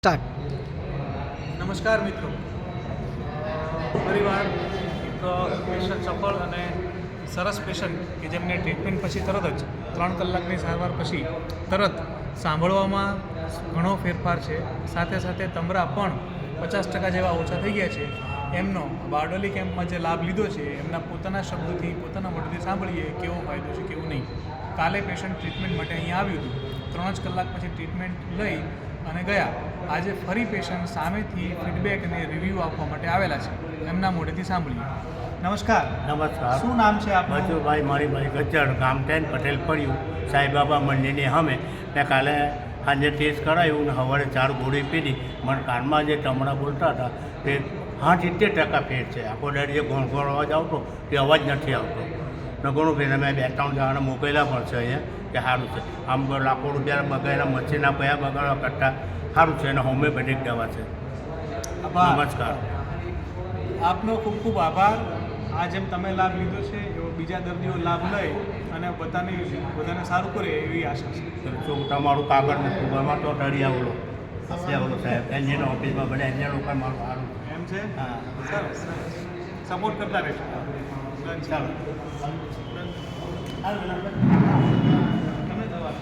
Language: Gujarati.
સ્ટાર્ટ. નમસ્કાર મિત્રો, ફરીવાર એક પેશન્ટ સફળ અને સરસ પેશન્ટ કે જેમને ટ્રીટમેન્ટ પછી તરત જ 3 કલાકની સારવાર પછી તરત સાંભળવામાં ઘણો ફેરફાર છે, સાથે સાથે તમરા પણ 50% જેવા ઓછા થઈ ગયા છે. એમનો બારડોલી કેમ્પમાં જે લાભ લીધો છે એમના પોતાના શબ્દોથી, પોતાના મોઢેથી સાંભળીએ કેવો ફાયદો છે કેવું નહીં. કાલે પેશન્ટ ટ્રીટમેન્ટ માટે અહીંયા આવ્યું હતું, 3 જ કલાક પછી ટ્રીટમેન્ટ લઈ અને ગયા. આજે ફરી પેશન્ટ સામેથી ફીડબેક અને રિવ્યૂ આપવા માટે આવેલા છે, એમના મોઢેથી સાંભળીએ. નમસ્કાર. નમસ્કાર. શું નામ છે આપનું? મજુભાઈ મણિભાઈ ગજ્જર, ગામ 10 પટેલ પડ્યું, સાંઈબાબા મંદિરની સામે. મેં કાલે સાંજે ટેસ્ટ કરાવ્યું ને સવારે 4 ગોળી પીધી. મને કાનમાં જે ટમણા બોલતા હતા તે 70% ફેર છે. આખો દાડી જે ઘોણ અવાજ આવતો તે અવાજ નથી આવતો. ને ઘણું ફેર મેં 2-3 જણાને મોકલેલા પણ છે અહીંયા કે સારું છે. આમ લાખો રૂપિયા બગાડ્યા, મચ્છીના પૈયા બગાડવા કરતાં સારું છે અને હોમિયોપેથિક દવા છે. નમસ્કાર. આપનો ખૂબ ખૂબ આભાર. આ જેમ તમે લાભ લીધો છે એવો બીજા દર્દીઓ લાભ લઈ અને બધાને સારું કરે એવી આશા છે. શું તમારું કાગળ મૂકવું એમાં તો ડરી આવેલો સાહેબ એન્જિન ઓફિસમાં બધા એન્જિન ઉપર મારું સારું એમ છે? હા. સરસ. સપોર્ટ કરતા રહેશો. ચાલો. તમે દવા